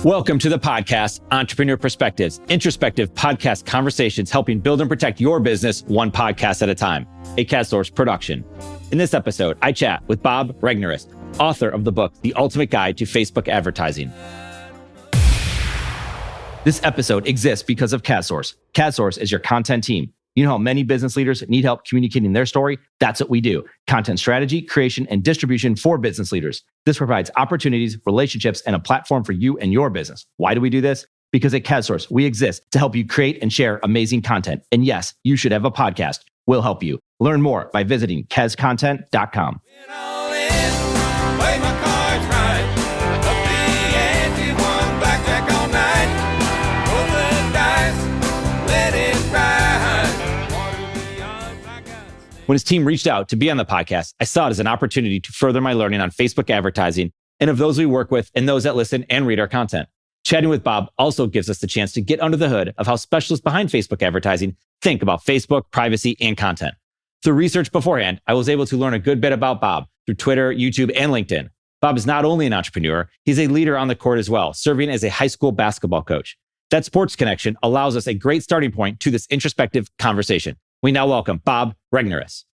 Welcome to the podcast, Entrepreneur Perspectives, introspective podcast conversations helping build and protect your business one podcast at a time, a CastSource production. In this episode, I chat with Bob Regnerus, author of the book, The Ultimate Guide to Facebook Advertising. This episode exists because of CastSource. CastSource is your content team. You know how many business leaders need help communicating their story? That's what we do. Content strategy, creation, and distribution for business leaders. This provides opportunities, relationships, and a platform for you and your business. Why do we do this? Because at CastSource, we exist to help you create and share amazing content. And yes, you should have a podcast. We'll help you. Learn more by visiting cascontent.com. When his team reached out to be on the podcast, I saw it as an opportunity to further my learning on Facebook advertising and of those we work with and those that listen and read our content. Chatting with Bob also gives us the chance to get under the hood of how specialists behind Facebook advertising think about Facebook, privacy, and content. Through research beforehand, I was able to learn a good bit about Bob through Twitter, YouTube, and LinkedIn. Bob is not only an entrepreneur, he's a leader on the court as well, serving as a high school basketball coach. That sports connection allows us a great starting point to this introspective conversation. We now welcome Bob Regnerus.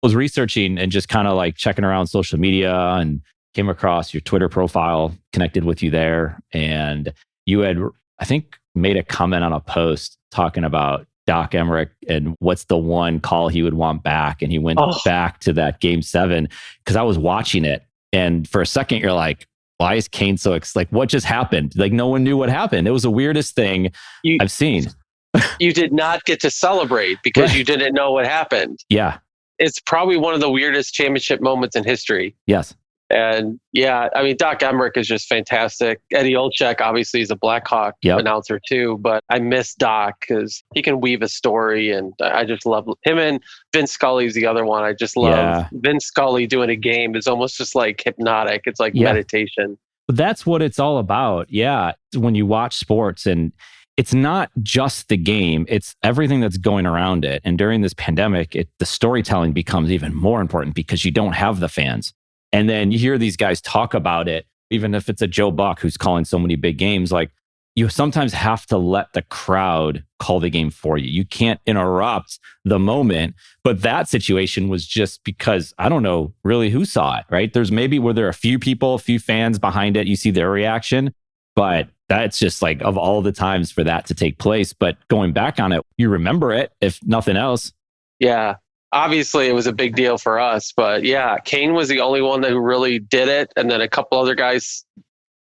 I was researching and just kind of like checking around social media and came across your Twitter profile, connected with you there. And you had, I think, made a comment on a post talking about Doc Emmerich and what's the one call he would want back. And he went back to that Game 7 because I was watching it. And for a second, you're like, why is Kane so like, what just happened? Like, no one knew what happened. It was the weirdest thing I've seen. You did not get to celebrate because you didn't know what happened. Yeah. It's probably one of the weirdest championship moments in history. Yes. And yeah, I mean, Doc Emmerich is just fantastic. Eddie Olczyk obviously is a Blackhawk announcer too, but I miss Doc because he can weave a story and I just love him. And Vince Scully's the other one. I just love Vince Scully doing a game. It's almost just like hypnotic. It's like meditation. That's what it's all about. Yeah. When you watch sports, and it's not just the game, it's everything that's going around it. And during this pandemic, the storytelling becomes even more important because you don't have the fans. And then you hear these guys talk about it, even if it's a Joe Buck who's calling so many big games, like you sometimes have to let the crowd call the game for you. You can't interrupt the moment. But that situation was just because I don't know really who saw it, right? Were there a few people, a few fans behind it? You see their reaction, but that's just like of all the times for that to take place. But going back on it, you remember it, if nothing else. Yeah. Obviously, it was a big deal for us. But yeah, Kane was the only one who really did it. And then a couple other guys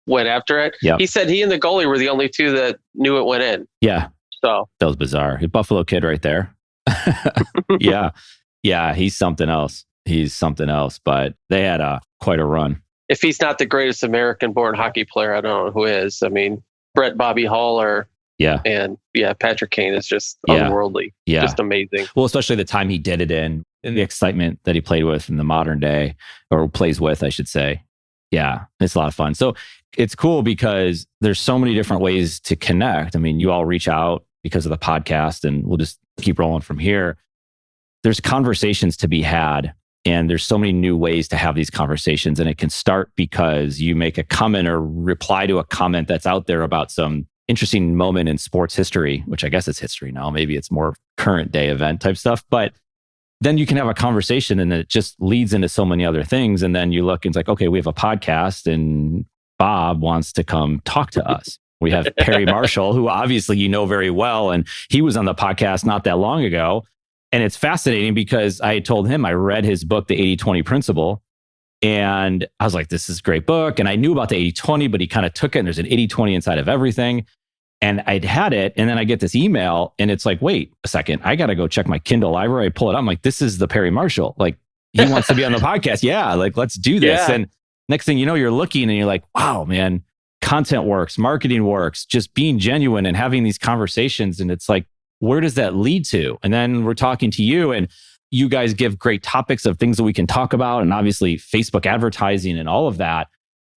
went after it. Yep. He said he and the goalie were the only two that knew it went in. Yeah. So that was bizarre. A Buffalo kid right there. Yeah. Yeah. He's something else. But they had quite a run. If he's not the greatest American-born hockey player, I don't know who is. I mean, Brett Bobby Hall and Patrick Kane is just unworldly. Yeah. Just amazing. Well, especially the time he did it in the excitement that he played with in the modern day, or plays with, I should say. Yeah, it's a lot of fun. So it's cool because there's so many different ways to connect. I mean, you all reach out because of the podcast, and we'll just keep rolling from here. There's conversations to be had. And there's so many new ways to have these conversations. And it can start because you make a comment or reply to a comment that's out there about some interesting moment in sports history, which I guess it's history now. Maybe it's more current day event type stuff. But then you can have a conversation and it just leads into so many other things. And then you look and it's like, okay, we have a podcast and Bob wants to come talk to us. We have Perry Marshall, who obviously you know very well. And he was on the podcast not that long ago. And it's fascinating because I told him I read his book, The 80-20 Principle. And I was like, this is a great book. And I knew about the 80-20, but he kind of took it and there's an 80-20 inside of everything. And I'd had it. And then I get this email and it's like, wait a second, I got to go check my Kindle library. I pull it up. I'm like, this is the Perry Marshall. Like, he wants to be on the podcast. Yeah, like, let's do this. Yeah. And next thing you know, you're looking and you're like, wow, man, content works, marketing works, just being genuine and having these conversations. And it's like, where does that lead to? And then we're talking to you and you guys give great topics of things that we can talk about, and obviously Facebook advertising and all of that.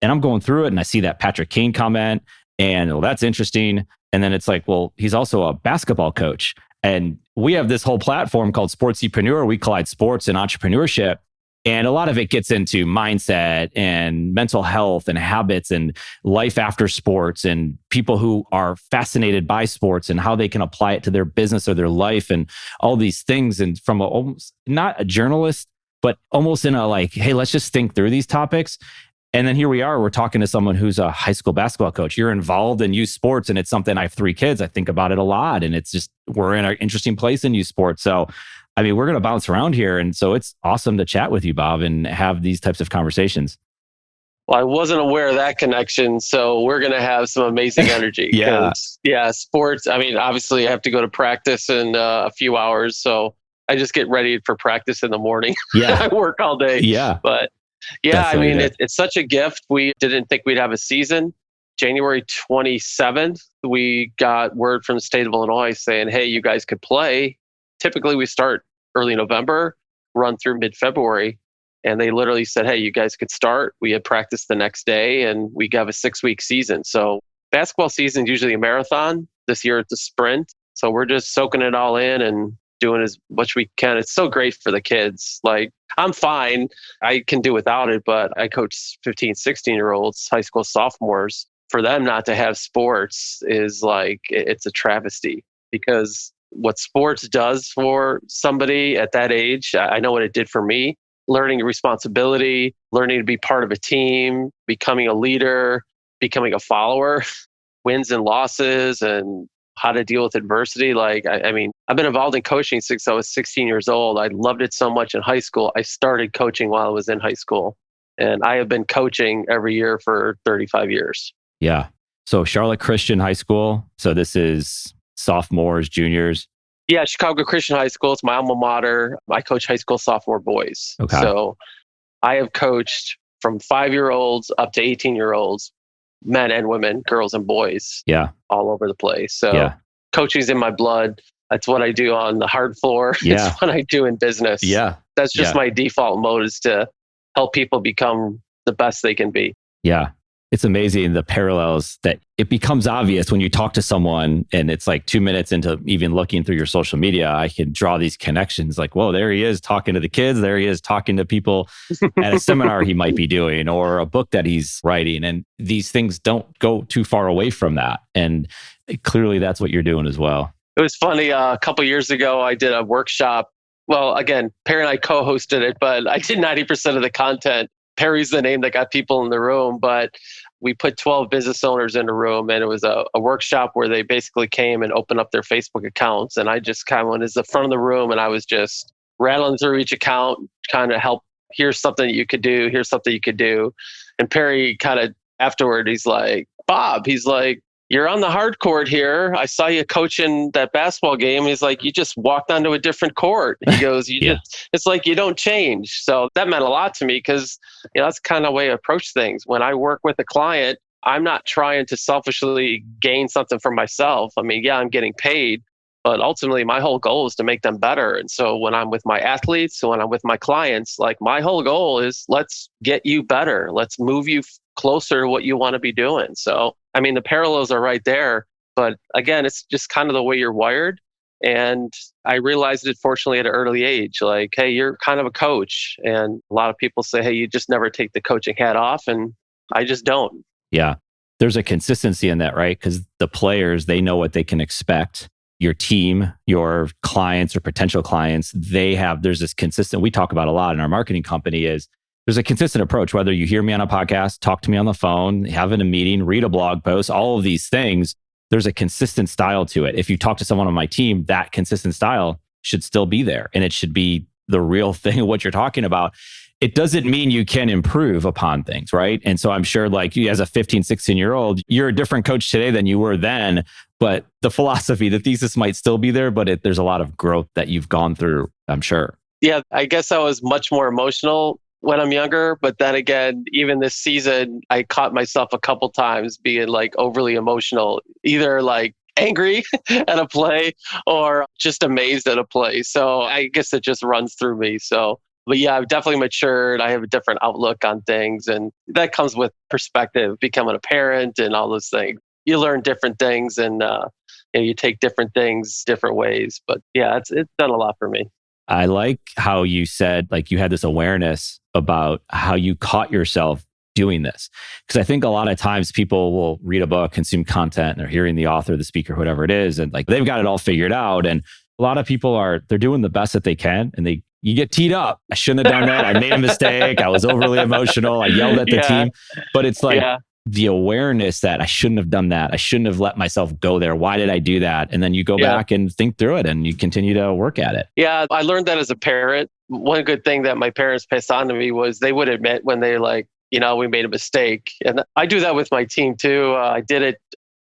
And I'm going through it and I see that Patrick Kane comment and well, that's interesting. And then it's like, well, he's also a basketball coach. And we have this whole platform called Sportsepreneur. We collide sports and entrepreneurship. And a lot of it gets into mindset and mental health and habits and life after sports and people who are fascinated by sports and how they can apply it to their business or their life and all these things. And from almost not a journalist, but almost in a like, hey, let's just think through these topics. And then here we are, we're talking to someone who's a high school basketball coach. You're involved in youth sports, and it's something, I have 3 kids. I think about it a lot, and it's just, we're in an interesting place in youth sports. So, I mean, we're going to bounce around here. And so it's awesome to chat with you, Bob, and have these types of conversations. Well, I wasn't aware of that connection. So we're going to have some amazing energy. Yeah. Yeah. Sports. I mean, obviously I have to go to practice in a few hours. So I just get ready for practice in the morning. Yeah. I work all day. Yeah. But yeah, I mean, it's such a gift. We didn't think we'd have a season. January 27th, we got word from the state of Illinois saying, hey, you guys could play. Typically, we start early November, run through mid-February. And they literally said, hey, you guys could start. We had practice the next day, and we have a 6-week season. So basketball season is usually a marathon. This year, it's a sprint. So we're just soaking it all in and doing as much we can. It's so great for the kids. Like, I'm fine. I can do without it, but I coach 15, 16-year-olds, high school sophomores. For them not to have sports is like, it's a travesty, because what sports does for somebody at that age, I know what it did for me. Learning responsibility, learning to be part of a team, becoming a leader, becoming a follower, wins and losses, and how to deal with adversity. Like, I mean, I've been involved in coaching since I was 16 years old. I loved it so much in high school. I started coaching while I was in high school, and I have been coaching every year for 35 years. Yeah. So Charlotte Christian High School. So this is sophomores, juniors. Yeah, Chicago Christian High School. It's my alma mater. I coach high school sophomore boys. Okay. So I have coached from 5-year-olds up to 18-year-olds, men and women, girls and boys. Yeah. All over the place. So coaching's in my blood. That's what I do on the hard floor. Yeah. It's what I do in business. Yeah. That's just my default mode, is to help people become the best they can be. Yeah. It's amazing the parallels that it becomes obvious when you talk to someone, and it's like 2 minutes into even looking through your social media, I can draw these connections like, whoa, there he is talking to the kids. There he is talking to people at a seminar he might be doing, or a book that he's writing. And these things don't go too far away from that. And clearly that's what you're doing as well. It was funny. A couple of years ago, I did a workshop. Well, again, Perry and I co-hosted it, but I did 90% of the content. Perry's the name that got people in the room, but we put 12 business owners in a room, and it was a workshop where they basically came and opened up their Facebook accounts. And I just kind of went as the front of the room, and I was just rattling through each account, kind of help. Here's something that you could do. Here's something you could do. And Perry kind of afterward, he's like, Bob, he's like, you're on the hard court here. I saw you coaching that basketball game. He's like, you just walked onto a different court. He goes, it's like you don't change. So that meant a lot to me, because that's kind of the way I approach things. When I work with a client, I'm not trying to selfishly gain something for myself. I mean, yeah, I'm getting paid, but ultimately my whole goal is to make them better. And so when I'm with my athletes, when I'm with my clients, like, my whole goal is, let's get you better. Let's move you closer to what you want to be doing. So, I mean, the parallels are right there, but again, it's just kind of the way you're wired. And I realized it, fortunately, at an early age, like, hey, you're kind of a coach. And a lot of people say, hey, you just never take the coaching hat off. And I just don't. Yeah. There's a consistency in that, right? Because the players, they know what they can expect. Your team, your clients or potential clients, there's this consistent, we talk about a lot in our marketing company, is there's a consistent approach, whether you hear me on a podcast, talk to me on the phone, have a meeting, read a blog post, all of these things, there's a consistent style to it. If you talk to someone on my team, that consistent style should still be there, and it should be the real thing of what you're talking about. It doesn't mean you can improve upon things, right? And so I'm sure, like, you as a 15, 16-year-old, you're a different coach today than you were then, but the philosophy, the thesis might still be there, but there's a lot of growth that you've gone through, I'm sure. Yeah, I guess I was much more emotional when I'm younger. But then again, even this season, I caught myself a couple times being like overly emotional, either like angry at a play or just amazed at a play. So I guess it just runs through me. So, but yeah, I've definitely matured. I have a different outlook on things, and that comes with perspective, becoming a parent and all those things. You learn different things, and you take different things different ways. But yeah, it's done a lot for me. I like how you said, like, you had this awareness about how you caught yourself doing this. Because I think a lot of times people will read a book, consume content, and they're hearing the author, the speaker, whatever it is, and like they've got it all figured out. And a lot of people they're doing the best that they can, and you get teed up. I shouldn't have done that. I made a mistake. I was overly emotional. I yelled at the team. But it's like the awareness that I shouldn't have done that. I shouldn't have let myself go there. Why did I do that? And then you go back and think through it and you continue to work at it. Yeah, I learned that as a parent. One good thing that my parents passed on to me was they would admit when they like, we made a mistake. And I do that with my team too. I did it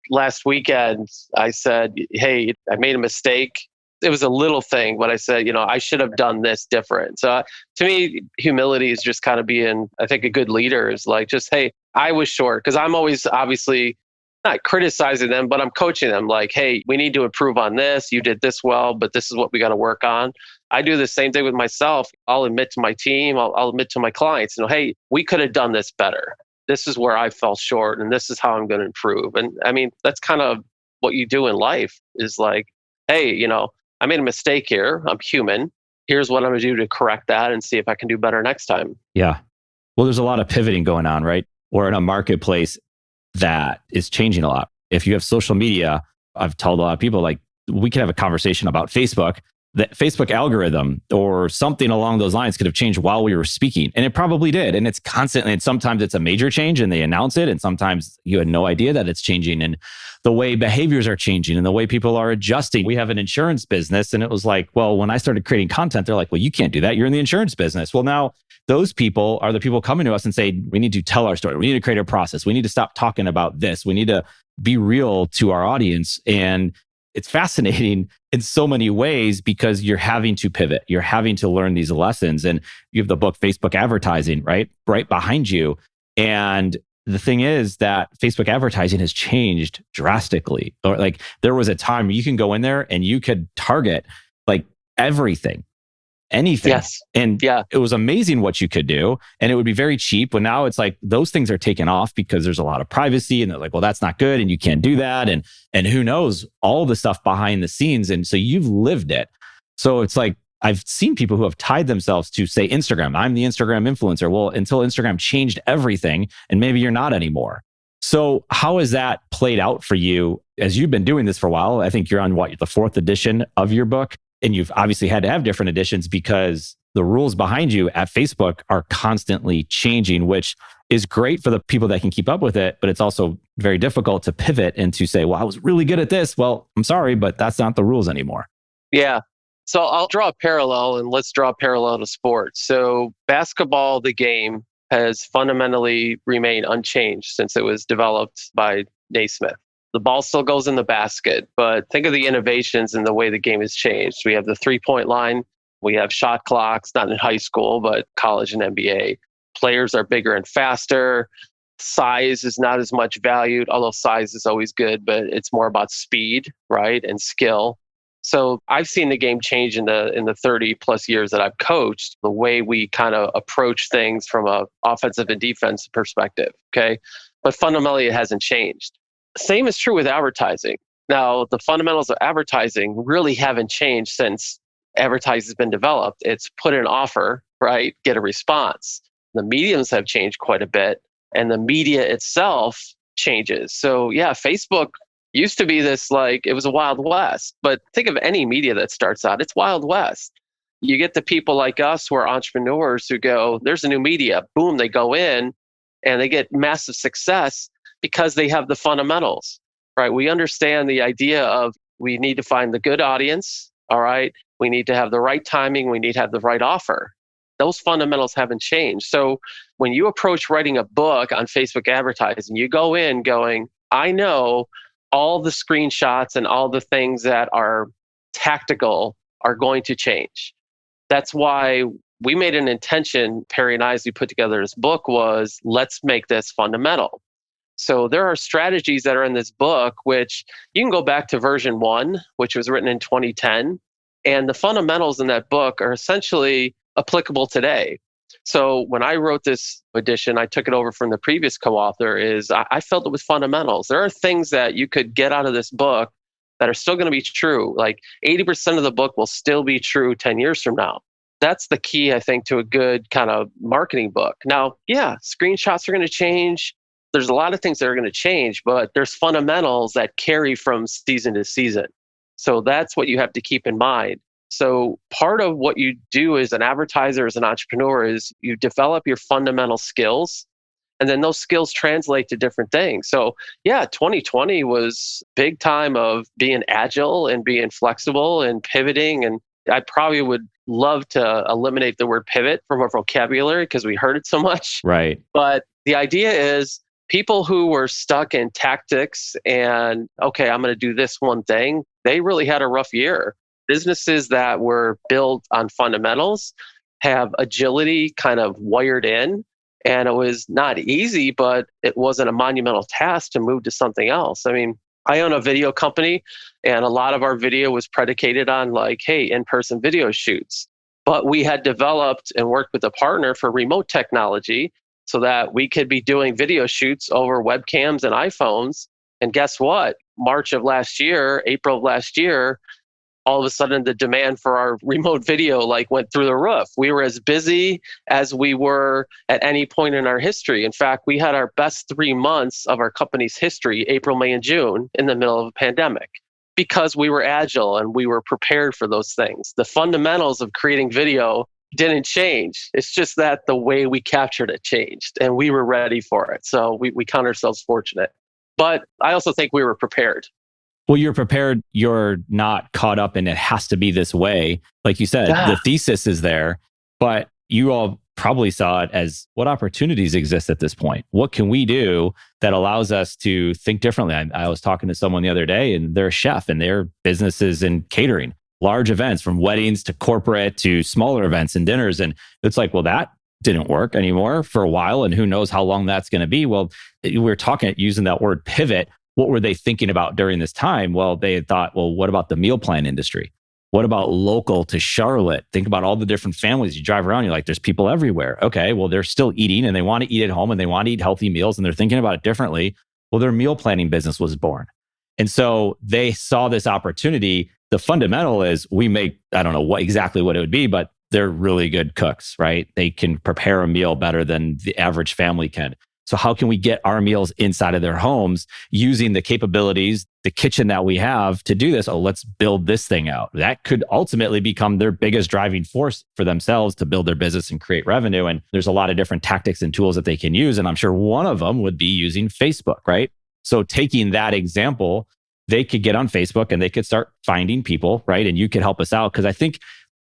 last weekend. I said, hey, I made a mistake. It was a little thing, but I said, I should have done this different. So to me, humility is just kind of being, I think, a good leader is like, just, hey, I was short. Because I'm always obviously not criticizing them, but I'm coaching them like, hey, we need to improve on this. You did this well, but this is what we got to work on. I do the same thing with myself. I'll admit to my team, I'll admit to my clients, hey, we could have done this better. This is where I fell short and this is how I'm going to improve. And I mean, that's kind of what you do in life is like, hey, I made a mistake here. I'm human. Here's what I'm going to do to correct that and see if I can do better next time. Yeah. Well, there's a lot of pivoting going on, right? We're in a marketplace that is changing a lot. If you have social media, I've told a lot of people, like, we can have a conversation about Facebook. The Facebook algorithm or something along those lines could have changed while we were speaking. And it probably did. And it's constantly, and sometimes it's a major change and they announce it. And sometimes you had no idea that it's changing. And the way behaviors are changing and the way people are adjusting. We have an insurance business. And it was like, well, when I started creating content, they're like, well, you can't do that. You're in the insurance business. Well, now those people are the people coming to us and say, we need to tell our story. We need to create a process. We need to stop talking about this. We need to be real to our audience. And it's fascinating in so many ways because you're having to pivot. You're having to learn these lessons. And you have the book, Facebook Advertising, right behind you. And the thing is that Facebook advertising has changed drastically. Or like there was a time you can go in there and you could target like everything. Anything. Yes. And it was amazing what you could do. And it would be very cheap. But now it's like those things are taken off because there's a lot of privacy and they're like, well, that's not good. And you can't do that. And who knows all the stuff behind the scenes. And so you've lived it. So it's like, I've seen people who have tied themselves to say Instagram. I'm the Instagram influencer. Well, until Instagram changed everything and maybe you're not anymore. So how has that played out for you as you've been doing this for a while? I think you're on the 4th edition of your book. And you've obviously had to have different editions because the rules behind you at Facebook are constantly changing, which is great for the people that can keep up with it. But it's also very difficult to pivot and to say, well, I was really good at this. Well, I'm sorry, but that's not the rules anymore. Yeah. So I'll draw a parallel and let's draw a parallel to sports. So basketball, the game, has fundamentally remained unchanged since it was developed by Naismith. The ball still goes in the basket, but think of the innovations in the way the game has changed. We have the 3-point line. We have shot clocks, not in high school, but college and NBA. Players are bigger and faster. Size is not as much valued, although size is always good, but it's more about speed, right, and skill. So I've seen the game change in the 30 plus years that I've coached, the way we kind of approach things from an offensive and defensive perspective, okay? But fundamentally, it hasn't changed. Same is true with advertising. Now, the fundamentals of advertising really haven't changed since advertising has been developed. It's put an offer, right? Get a response. The mediums have changed quite a bit and the media itself changes. So yeah, Facebook used to be this like, it was a Wild West, but think of any media that starts out, it's Wild West. You get the people like us who are entrepreneurs who go, there's a new media, boom, they go in and they get massive success because they have the fundamentals, right? We understand the idea of we need to find the good audience, all right? We need to have the right timing. We need to have the right offer. Those fundamentals haven't changed. So when you approach writing a book on Facebook advertising, you go in going, I know all the screenshots and all the things that are tactical are going to change. That's why we made an intention, Perry and I, as we put together this book, was let's make this fundamental. So there are strategies that are in this book, which you can go back to version 1, which was written in 2010. And the fundamentals in that book are essentially applicable today. So when I wrote this edition, I took it over from the previous co-author, I felt it was fundamentals. There are things that you could get out of this book that are still going to be true. Like 80% of the book will still be true 10 years from now. That's the key, I think, to a good kind of marketing book. Now, yeah, screenshots are going to change. There's a lot of things that are going to change, but there's fundamentals that carry from season to season. So that's what you have to keep in mind. So part of what you do as an advertiser, as an entrepreneur, is you develop your fundamental skills, and then those skills translate to different things. So yeah, 2020 was big time of being agile and being flexible and pivoting. And I probably would love to eliminate the word pivot from our vocabulary because we heard it so much. Right. But the idea is people who were stuck in tactics and, okay, I'm going to do this one thing, they really had a rough year. Businesses that were built on fundamentals have agility kind of wired in. And it was not easy, but it wasn't a monumental task to move to something else. I mean, I own a video company, and a lot of our video was predicated on like, hey, in-person video shoots. But we had developed and worked with a partner for remote technology so that we could be doing video shoots over webcams and iPhones. And guess what? March of last year, April of last year, all of a sudden the demand for our remote video like went through the roof. We were as busy as we were at any point in our history. In fact, we had our best 3 months of our company's history, April, May, and June, in the middle of a pandemic, because we were agile and we were prepared for those things. The fundamentals of creating video didn't change. It's just that the way we captured it changed, and we were ready for it. So we count ourselves fortunate. But I also think we were prepared. Well, you're prepared. You're not caught up in it has to be this way. Like you said, the thesis is there, but you all probably saw it as what opportunities exist at this point. What can we do that allows us to think differently? I was talking to someone the other day, and they're a chef, and their business is in catering, large events from weddings to corporate to smaller events and dinners. And it's like, well, that didn't work anymore for a while. And who knows how long that's going to be? Well, we're talking using that word pivot. What were they thinking about during this time? Well, they had thought, well, what about the meal plan industry? What about local to Charlotte? Think about all the different families you drive around. You're like, there's people everywhere. Okay, well, they're still eating and they want to eat at home and they want to eat healthy meals and they're thinking about it differently. Well, their meal planning business was born. And so they saw this opportunity. The fundamental is we make, I don't know exactly what it would be, but they're really good cooks, right? They can prepare a meal better than the average family can. So how can we get our meals inside of their homes using the capabilities, the kitchen that we have to do this? Oh, let's build this thing out. That could ultimately become their biggest driving force for themselves to build their business and create revenue. And there's a lot of different tactics and tools that they can use. And I'm sure one of them would be using Facebook, right? So taking that example, they could get on Facebook and they could start finding people, right? And you could help us out. Because I think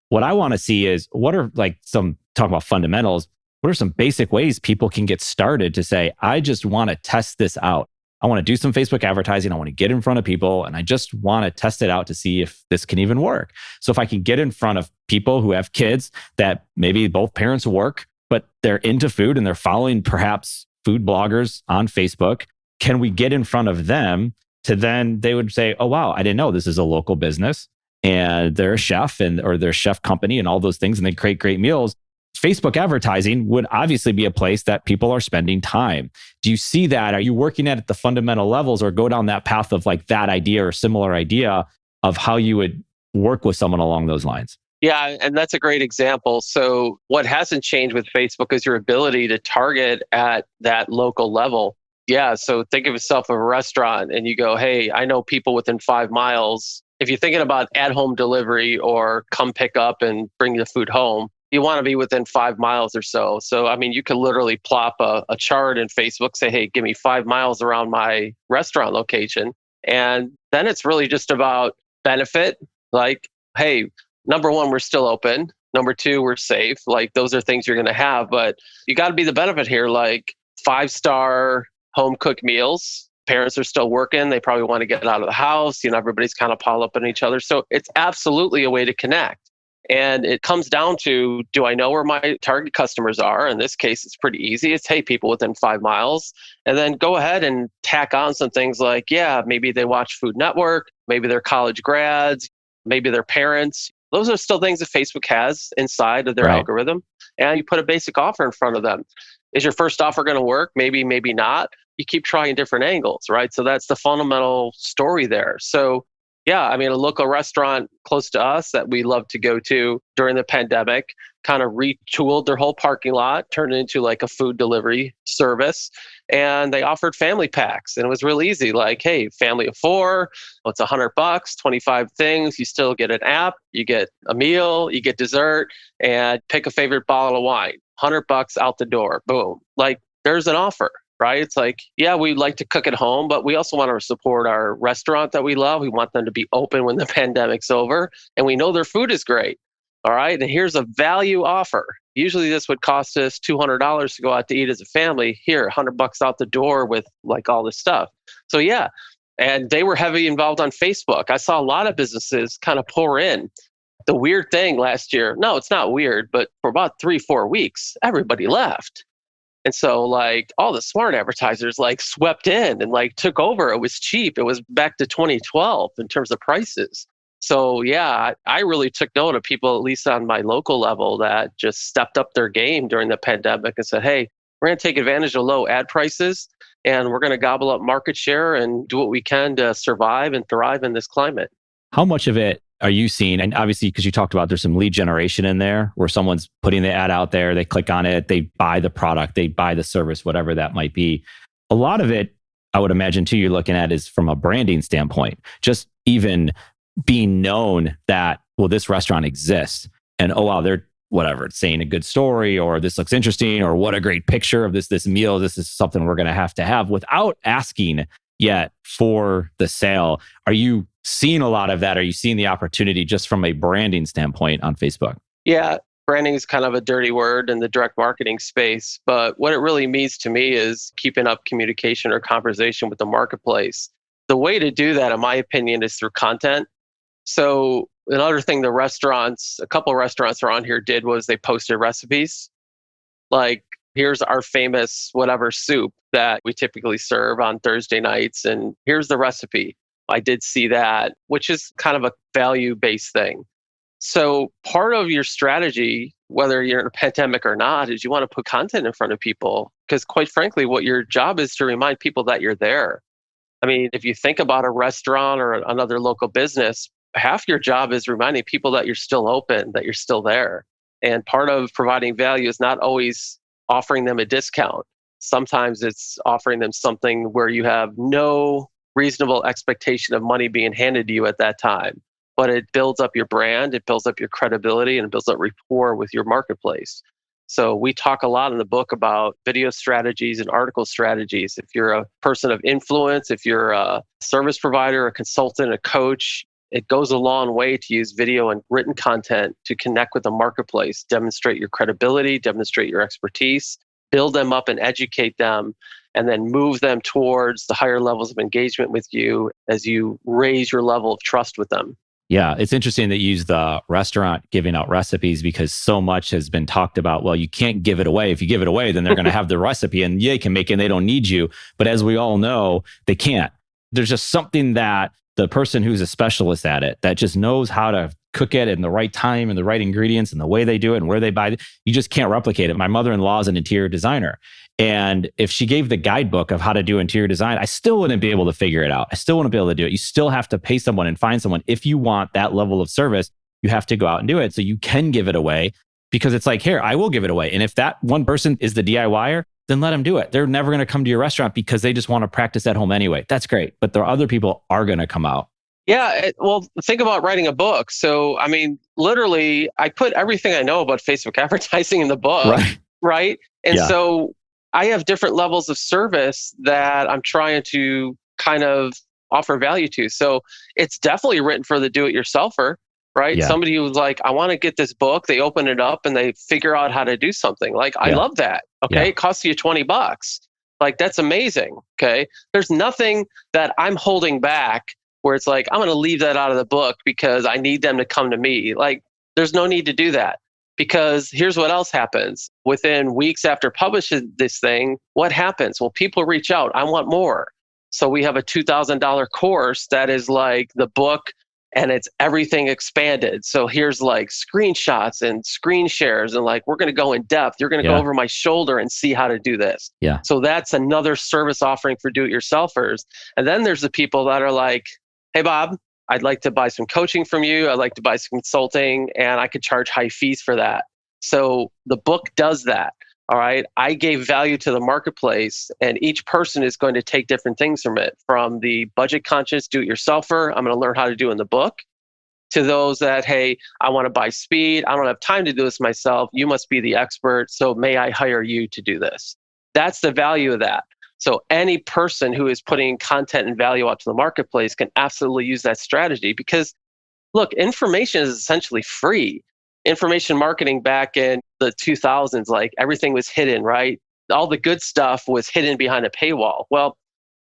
what I want to see is what are like some, talk about fundamentals, what are some basic ways people can get started to say, I just want to test this out. I want to do some Facebook advertising. I want to get in front of people and I just want to test it out to see if this can even work. So if I can get in front of people who have kids that maybe both parents work, but they're into food and they're following perhaps food bloggers on Facebook, can we get in front of them to then they would say, oh, wow, I didn't know this is a local business and they're a chef or they're a chef company and all those things and they create great meals. Facebook advertising would obviously be a place that people are spending time. Do you see that? Are you working at the fundamental levels or go down that path of like that idea or similar idea of how you would work with someone along those lines? Yeah, and that's a great example. So what hasn't changed with Facebook is your ability to target at that local level. Yeah, so think of yourself as a restaurant and you go, hey, I know people within 5 miles. If you're thinking about at-home delivery or come pick up and bring the food home, you want to be within 5 miles or so. So, I mean, you could literally plop a chart in Facebook, say, hey, give me 5 miles around my restaurant location. And then it's really just about benefit. Like, hey, number one, we're still open. Number two, we're safe. Like those are things you're going to have, but you got to be the benefit here. Like 5-star home cooked meals. Parents are still working. They probably want to get out of the house. You know, everybody's kind of piled up on each other. So it's absolutely a way to connect. And it comes down to, do I know where my target customers are? In this case, it's pretty easy. It's, hey, people within 5 miles. And then go ahead and tack on some things like, yeah, maybe they watch Food Network. Maybe they're college grads. Maybe they're parents. Those are still things that Facebook has inside of their algorithm. And you put a basic offer in front of them. Is your first offer going to work? Maybe, maybe not. You keep trying different angles, right? So that's the fundamental story there. So Yeah, I mean, a local restaurant close to us that we love to go to during the pandemic kind of retooled their whole parking lot, turned it into like a food delivery service. And they offered family packs. And it was real easy. Like, hey, family of four, well, it's $100, 25 things. You still get an app, you get a meal, you get dessert, and pick a favorite bottle of wine. $100 out the door. Boom. Like, there's an offer. Right? It's like, yeah, we like to cook at home, but we also want to support our restaurant that we love. We want them to be open when the pandemic's over, and we know their food is great. All right. And here's a value offer. Usually this would cost us $200 to go out to eat as a family. Here, $100 out the door with like all this stuff. So yeah. And they were heavily involved on Facebook. I saw a lot of businesses kind of pour in. The weird thing last year, no, it's not weird, but for about 3-4 weeks, everybody left. And so like all the smart advertisers like swept in and like took over. It was cheap. It was back to 2012 in terms of prices. So yeah, I really took note of people, at least on my local level, that just stepped up their game during the pandemic and said, hey, we're going to take advantage of low ad prices and we're going to gobble up market share and do what we can to survive and thrive in this climate. How much of it are you seeing? And obviously, because you talked about there's some lead generation in there where someone's putting the ad out there, they click on it, they buy the product, they buy the service, whatever that might be. A lot of it, I would imagine too, you're looking at is from a branding standpoint, just even being known that, well, this restaurant exists and oh, wow, they're whatever, it's saying a good story or this looks interesting or what a great picture of this meal. This is something we're going to have without asking yet for the sale. Are you seeing a lot of that? Are you seeing the opportunity just from a branding standpoint on Facebook? Yeah, branding is kind of a dirty word in the direct marketing space, but what it really means to me is keeping up communication or conversation with the marketplace. The way to do that, in my opinion, is through content. So another thing a couple of restaurants around here did was they posted recipes. Like, here's our famous whatever soup that we typically serve on Thursday nights, and here's the recipe. I did see that, which is kind of a value-based thing. So part of your strategy, whether you're in a pandemic or not, is you want to put content in front of people. Because quite frankly, what your job is to remind people that you're there. I mean, if you think about a restaurant or another local business, half your job is reminding people that you're still open, that you're still there. And part of providing value is not always offering them a discount. Sometimes it's offering them something where you have no reasonable expectation of money being handed to you at that time. But it builds up your brand, it builds up your credibility, and it builds up rapport with your marketplace. So we talk a lot in the book about video strategies and article strategies. If you're a person of influence, if you're a service provider, a consultant, a coach, it goes a long way to use video and written content to connect with the marketplace, demonstrate your credibility, demonstrate your expertise, build them up and educate them, and then move them towards the higher levels of engagement with you as you raise your level of trust with them. Yeah, it's interesting that you use the restaurant giving out recipes because so much has been talked about. Well, you can't give it away. If you give it away, then they're going to have the recipe and they can make it and they don't need you. But as we all know, they can't. There's just something that the person who's a specialist at it that just knows how to cook it in the right time and the right ingredients and the way they do it and where they buy it, you just can't replicate it. My mother-in-law is an interior designer. And if she gave the guidebook of how to do interior design, I still wouldn't be able to figure it out. I still wouldn't be able to do it. You still have to pay someone and find someone. If you want that level of service, you have to go out and do it. So you can give it away because it's like, here, I will give it away. And if that one person is the DIYer, then let them do it. They're never going to come to your restaurant because they just want to practice at home anyway. That's great. But there are other people are going to come out. Yeah, well, think about writing a book. So, I mean, literally, I put everything I know about Facebook advertising in the book, right? And so I have different levels of service that I'm trying to kind of offer value to. So it's definitely written for the do-it-yourselfer, right? Yeah. Somebody who's like, I want to get this book. They open it up and they figure out how to do something. Like, I love that. Okay, it costs you $20. Like, that's amazing. Okay, there's nothing that I'm holding back where it's like, I'm going to leave that out of the book because I need them to come to me. Like, there's no need to do that. Because here's what else happens. Within weeks after publishing this thing, what happens? Well, people reach out. I want more. So we have a $2,000 course that is like the book and it's everything expanded. So here's like screenshots and screen shares and like, we're going to go in depth. You're going to go over my shoulder and see how to do this. Yeah. So that's another service offering for do-it-yourselfers. And then there's the people that are like, hey, Bob, I'd like to buy some coaching from you. I'd like to buy some consulting, and I could charge high fees for that. So the book does that. All right. I gave value to the marketplace, and each person is going to take different things from it, from the budget conscious do-it-yourselfer, I'm going to learn how to do in the book, to those that, hey, I want to buy speed. I don't have time to do this myself. You must be the expert. So may I hire you to do this? That's the value of that. So any person who is putting content and value out to the marketplace can absolutely use that strategy, because look, information is essentially free. Information marketing back in the 2000s, like everything was hidden, right? All the good stuff was hidden behind a paywall. Well,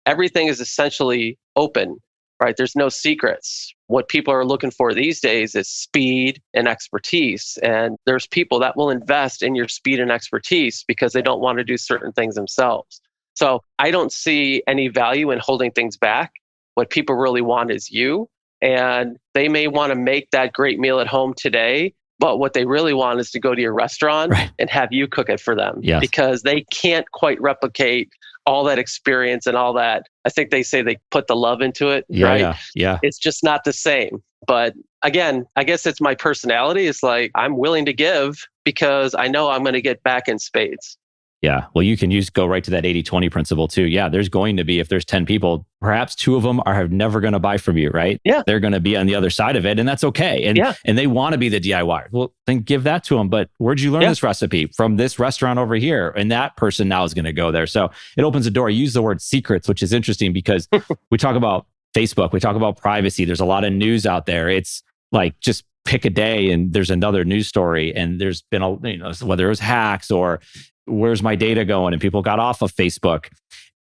everything is essentially open, right? There's no secrets. What people are looking for these days is speed and expertise. And there's people that will invest in your speed and expertise because they don't want to do certain things themselves. So I don't see any value in holding things back. What people really want is you. And they may want to make that great meal at home today, but what they really want is to go to your restaurant and have you cook it for them, because they can't quite replicate all that experience and all that. I think they say they put the love into it, right? Yeah. It's just not the same. But again, I guess it's my personality. It's like, I'm willing to give because I know I'm going to get back in spades. Yeah. Well, you can go right to that 80-20 principle too. Yeah. There's going to be, if there's 10 people, perhaps 2 of them are never going to buy from you, right? Yeah. They're going to be on the other side of it, and that's okay. And they want to be the DIY. Well, then give that to them. But where'd you learn this recipe? From this restaurant over here. And that person now is going to go there. So it opens a door. I use the word secrets, which is interesting because we talk about Facebook, we talk about privacy. There's a lot of news out there. It's like, just pick a day and there's another news story. And there's been whether it was hacks or where's my data going, and people got off of Facebook.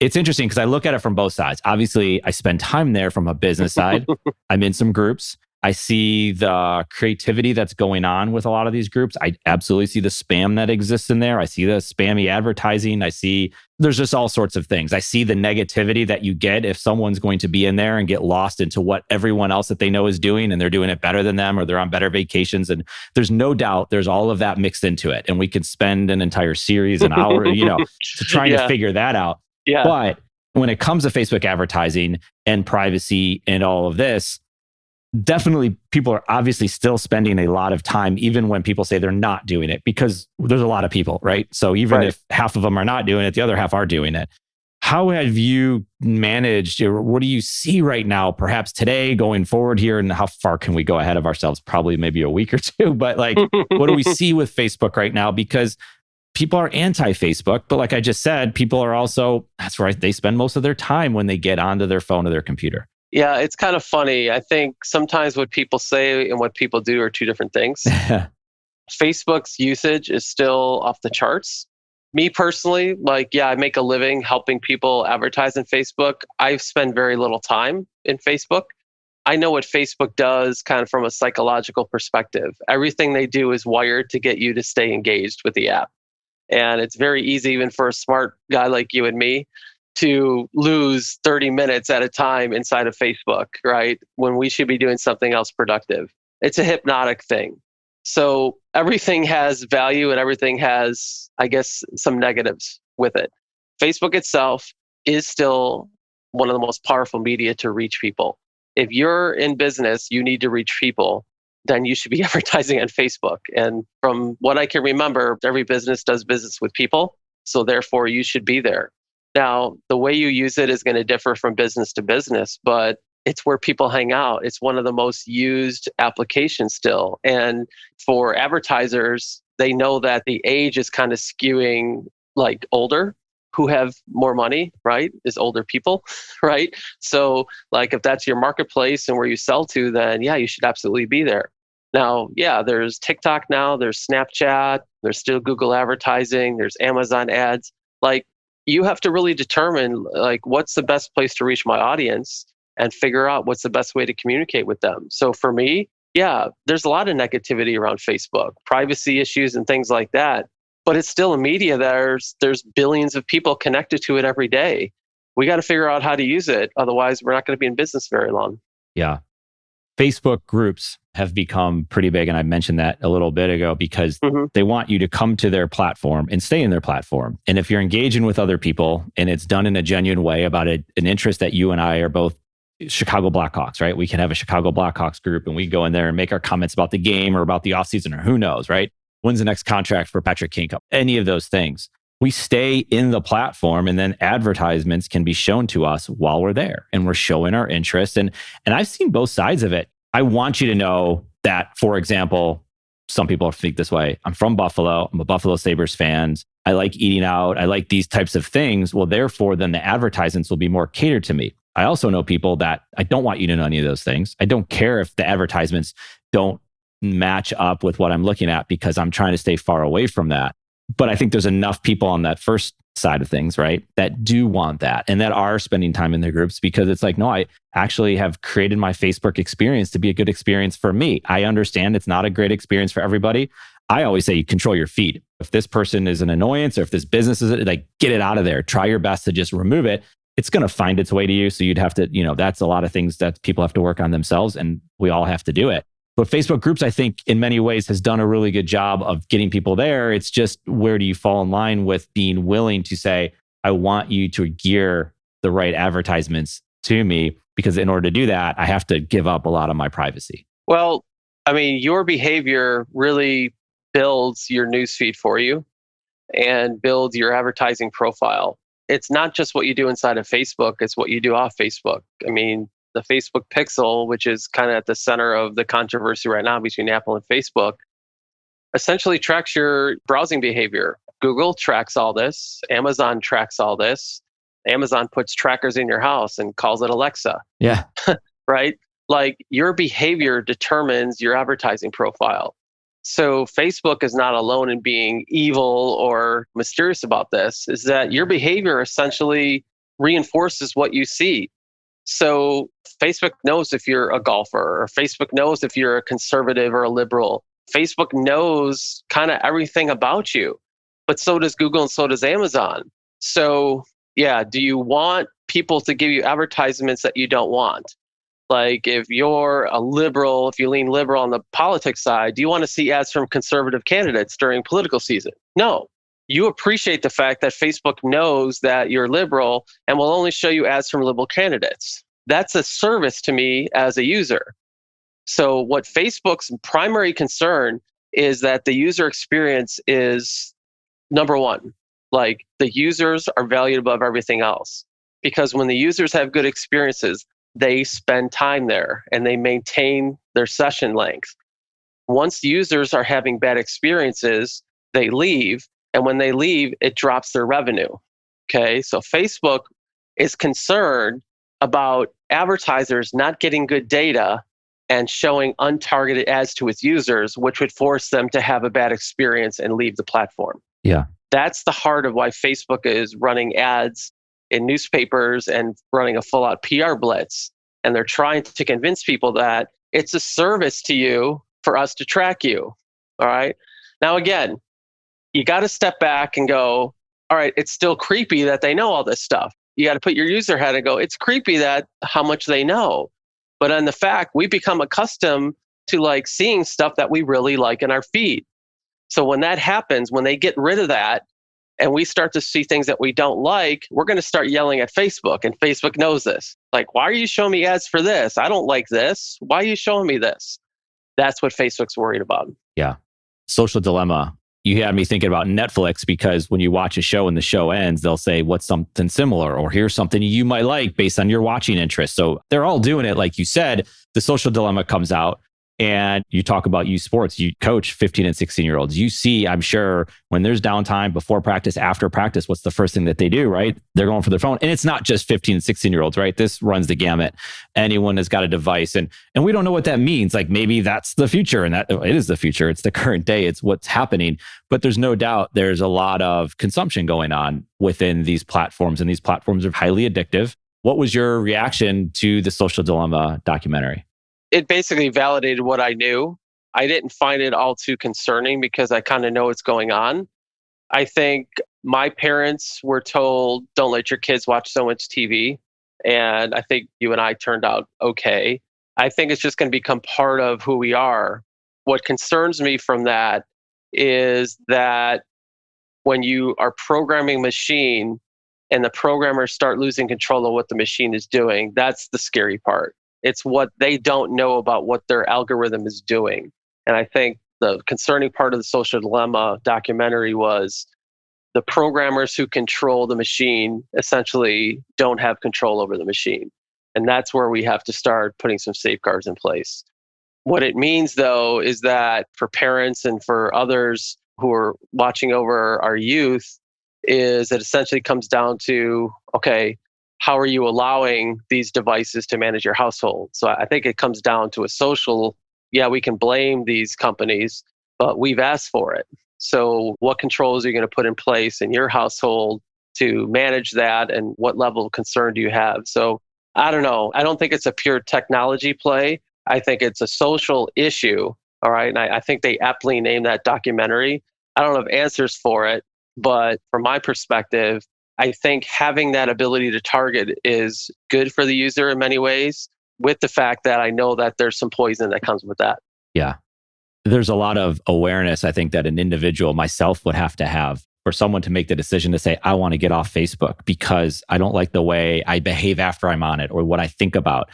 It's interesting because I look at it from both sides. Obviously, I spend time there from a business side. I'm in some groups. I see the creativity that's going on with a lot of these groups. I absolutely see the spam that exists in there. I see the spammy advertising. I see there's just all sorts of things. I see the negativity that you get if someone's going to be in there and get lost into what everyone else that they know is doing, and they're doing it better than them, or they're on better vacations. And there's no doubt there's all of that mixed into it. And we could spend an entire series, an hour, to trying to figure that out. Yeah. But when it comes to Facebook advertising and privacy and all of this, definitely people are obviously still spending a lot of time, even when people say they're not doing it, because there's a lot of people, right? So even if half of them are not doing it, the other half are doing it. How have you managed, or what do you see right now, perhaps today going forward here, and how far can we go ahead of ourselves? Probably maybe a week or two, but like, what do we see with Facebook right now? Because people are anti-Facebook, but like I just said, people are also, that's right, they spend most of their time when they get onto their phone or their computer. Yeah, it's kind of funny. I think sometimes what people say and what people do are two different things. Facebook's usage is still off the charts. Me personally, I make a living helping people advertise on Facebook. I spend very little time in Facebook. I know what Facebook does kind of from a psychological perspective. Everything they do is wired to get you to stay engaged with the app. And it's very easy, even for a smart guy like you and me, to lose 30 minutes at a time inside of Facebook, right? When we should be doing something else productive. It's a hypnotic thing. So everything has value and everything has, I guess, some negatives with it. Facebook itself is still one of the most powerful media to reach people. If you're in business, you need to reach people, then you should be advertising on Facebook. And from what I can remember, every business does business with people. So therefore, you should be there. Now, the way you use it is going to differ from business to business, but it's where people hang out. It's one of the most used applications still. And for advertisers, they know that the age is kind of skewing like older, who have more money, right? Is older people, right? So like if that's your marketplace and where you sell to, then yeah, you should absolutely be there. Now, yeah, there's TikTok now, there's Snapchat, there's still Google advertising, there's Amazon ads. Like, you have to really determine like what's the best place to reach my audience and figure out what's the best way to communicate with them. So for me, yeah, there's a lot of negativity around Facebook, privacy issues and things like that. But it's still a media. There's billions of people connected to it every day. We got to figure out how to use it. Otherwise, we're not going to be in business very long. Yeah. Facebook groups have become pretty big. And I mentioned that a little bit ago because they want you to come to their platform and stay in their platform. And if you're engaging with other people and it's done in a genuine way about an interest that you and I are both Chicago Blackhawks, right? We can have a Chicago Blackhawks group and we go in there and make our comments about the game or about the offseason or who knows, right? When's the next contract for Patrick King? Any of those things. We stay in the platform and then advertisements can be shown to us while we're there and we're showing our interest. And I've seen both sides of it. I want you to know that, for example, some people think this way. I'm from Buffalo. I'm a Buffalo Sabres fan. I like eating out. I like these types of things. Well, therefore, then the advertisements will be more catered to me. I also know people that I don't want you to know any of those things. I don't care if the advertisements don't match up with what I'm looking at because I'm trying to stay far away from that. But I think there's enough people on that first side of things, right, that do want that and that are spending time in their groups because it's like, no, I actually have created my Facebook experience to be a good experience for me. I understand it's not a great experience for everybody. I always say you control your feed. If this person is an annoyance or if this business is like, get it out of there. Try your best to just remove it. It's going to find its way to you. So you'd have to, that's a lot of things that people have to work on themselves and we all have to do it. But Facebook groups, I think in many ways has done a really good job of getting people there. It's just where do you fall in line with being willing to say, I want you to gear the right advertisements to me because in order to do that, I have to give up a lot of my privacy. Well, I mean, your behavior really builds your newsfeed for you and builds your advertising profile. It's not just what you do inside of Facebook, it's what you do off Facebook. I mean, the Facebook pixel, which is kind of at the center of the controversy right now between Apple and Facebook, essentially tracks your browsing behavior. Google tracks all this. Amazon tracks all this. Amazon puts trackers in your house and calls it Alexa. Yeah. Right? Like your behavior determines your advertising profile. So Facebook is not alone in being evil or mysterious about this, is that your behavior essentially reinforces what you see. So Facebook knows if you're a golfer, or Facebook knows if you're a conservative or a liberal. Facebook knows kind of everything about you, but so does Google and so does Amazon. So yeah, do you want people to give you advertisements that you don't want? Like if you're a liberal, if you lean liberal on the politics side, do you want to see ads from conservative candidates during political season? No. You appreciate the fact that Facebook knows that you're liberal and will only show you ads from liberal candidates. That's a service to me as a user. So what Facebook's primary concern is that the user experience is number one. Like the users are valued above everything else. Because when the users have good experiences, they spend time there and they maintain their session length. Once users are having bad experiences, they leave. And when they leave, it drops their revenue. Okay, so Facebook is concerned about advertisers not getting good data and showing untargeted ads to its users, which would force them to have a bad experience and leave the platform. Yeah. That's the heart of why Facebook is running ads in newspapers and running a full-out PR blitz. And they're trying to convince people that it's a service to you for us to track you. All right. Now, again, you got to step back and go, all right, it's still creepy that they know all this stuff. You got to put your user head and go, it's creepy that how much they know. But on the fact, we become accustomed to like seeing stuff that we really like in our feed. So when that happens, when they get rid of that and we start to see things that we don't like, we're going to start yelling at Facebook. And Facebook knows this. Like, why are you showing me ads for this? I don't like this. Why are you showing me this? That's what Facebook's worried about. Yeah. Social dilemma. You had me thinking about Netflix because when you watch a show and the show ends, they'll say, what's something similar? Or here's something you might like based on your watching interest. So they're all doing it. Like you said, the social dilemma comes out and you talk about youth sports. You coach 15 and 16-year-olds. You see, I'm sure, when there's downtime before practice, after practice, what's the first thing that they do, right? They're going for their phone. And it's not just 15 and 16-year-olds, right? This runs the gamut. Anyone has got a device. And we don't know what that means. Like maybe that's the future and that it is the future. It's the current day. It's what's happening. But there's no doubt there's a lot of consumption going on within these platforms. And these platforms are highly addictive. What was your reaction to the Social Dilemma documentary? It basically validated what I knew. I didn't find it all too concerning because I kind of know what's going on. I think my parents were told, don't let your kids watch so much TV. And I think you and I turned out okay. I think it's just going to become part of who we are. What concerns me from that is that when you are programming a machine and the programmers start losing control of what the machine is doing, that's the scary part. It's what they don't know about what their algorithm is doing. And I think the concerning part of the Social Dilemma documentary was the programmers who control the machine essentially don't have control over the machine. And that's where we have to start putting some safeguards in place. What it means, though, is that for parents and for others who are watching over our youth, is it essentially comes down to, okay, how are you allowing these devices to manage your household? So I think it comes down to a social, yeah, we can blame these companies, but we've asked for it. So what controls are you going to put in place in your household to manage that? And what level of concern do you have? So I don't know. I don't think it's a pure technology play. I think it's a social issue. All right. And I think they aptly named that documentary. I don't have answers for it, but from my perspective, I think having that ability to target is good for the user in many ways, with the fact that I know that there's some poison that comes with that. Yeah. There's a lot of awareness, I think, that an individual, myself, would have to have for someone to make the decision to say, I want to get off Facebook because I don't like the way I behave after I'm on it or what I think about.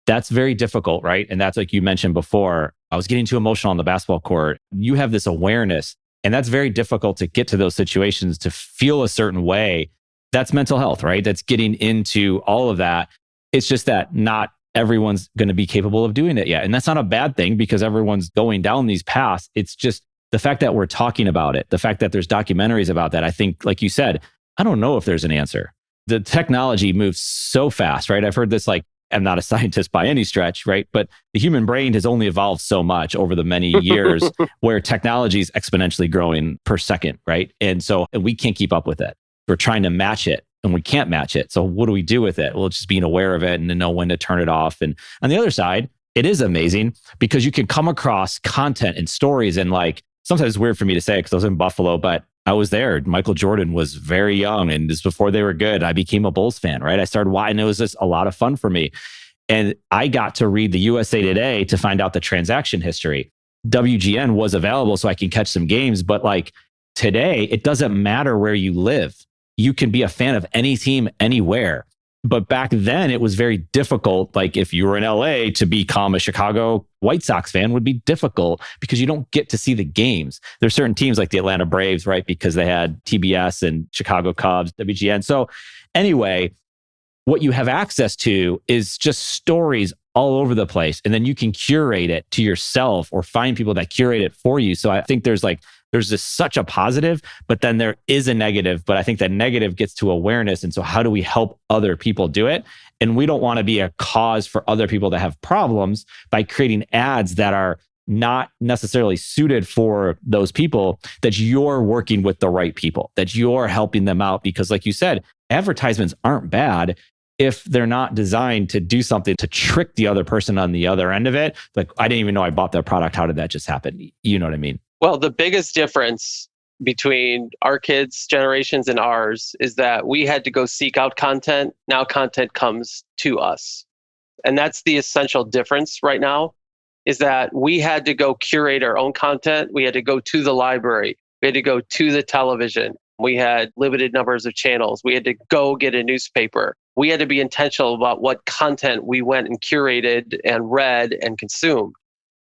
That's very difficult, right? And that's like you mentioned before, I was getting too emotional on the basketball court. You have this awareness, and that's very difficult to get to those situations, to feel a certain way. That's mental health, right? That's getting into all of that. It's just that not everyone's going to be capable of doing it yet. And that's not a bad thing because everyone's going down these paths. It's just the fact that we're talking about it, the fact that there's documentaries about that. I think, like you said, I don't know if there's an answer. The technology moves so fast, right? I've heard this, like, I'm not a scientist by any stretch, right? But the human brain has only evolved so much over the many years where technology is exponentially growing per second, right? And so we can't keep up with it. We're trying to match it and we can't match it. So what do we do with it? Well, just being aware of it and to know when to turn it off. And on the other side, it is amazing because you can come across content and stories, and like, sometimes it's weird for me to say because I was in Buffalo, but I was there. Michael Jordan was very young, and this before they were good. I became a Bulls fan, right? I started watching. It was just a lot of fun for me. And I got to read the USA Today to find out the transaction history. WGN was available so I can catch some games, but like today, it doesn't matter where you live. You can be a fan of any team anywhere. But back then, it was very difficult. Like if you were in LA, to become a Chicago White Sox fan would be difficult because you don't get to see the games. There's certain teams like the Atlanta Braves, right? Because they had TBS and Chicago Cubs, WGN. So anyway, what you have access to is just stories all over the place. And then you can curate it to yourself or find people that curate it for you. So I think there's this such a positive, but then there is a negative. But I think that negative gets to awareness. And so how do we help other people do it? And we don't want to be a cause for other people to have problems by creating ads that are not necessarily suited for those people, that you're working with the right people, that you're helping them out. Because like you said, advertisements aren't bad if they're not designed to do something to trick the other person on the other end of it. Like, I didn't even know I bought that product. How did that just happen? You know what I mean? Well, the biggest difference between our kids' generations and ours is that we had to go seek out content. Now content comes to us. And that's the essential difference right now, is that we had to go curate our own content. We had to go to the library. We had to go to the television. We had limited numbers of channels. We had to go get a newspaper. We had to be intentional about what content we went and curated and read and consumed.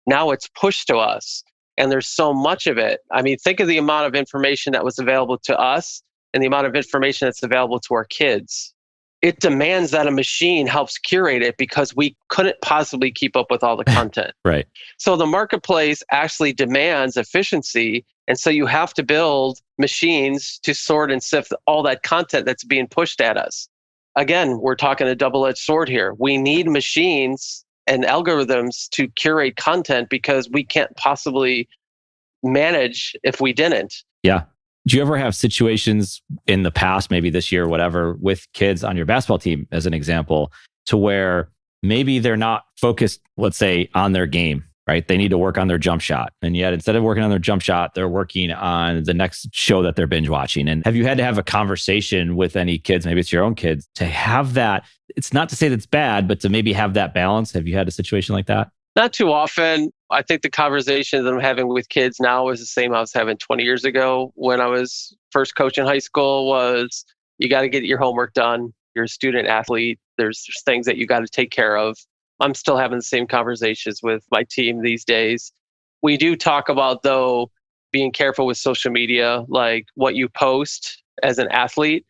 Now it's pushed to us. And there's so much of it. I mean, think of the amount of information that was available to us and the amount of information that's available to our kids. It demands that a machine helps curate it because we couldn't possibly keep up with all the content. Right. So the marketplace actually demands efficiency. And so you have to build machines to sort and sift all that content that's being pushed at us. Again, we're talking a double-edged sword here. We need machines and algorithms to curate content because we can't possibly manage if we didn't. Yeah. Do you ever have situations in the past, maybe this year, whatever, with kids on your basketball team, as an example, to where maybe they're not focused, let's say, on their game, right? They need to work on their jump shot. And yet, instead of working on their jump shot, they're working on the next show that they're binge watching. And have you had to have a conversation with any kids, maybe it's your own kids, to have that? It's not to say that's bad, but to maybe have that balance. Have you had a situation like that? Not too often. I think the conversations that I'm having with kids now is the same I was having 20 years ago when I was first coaching high school. Was You got to get your homework done. You're a student athlete. There's things that you got to take care of. I'm still having the same conversations with my team these days. We do talk about, though, being careful with social media, like what you post as an athlete,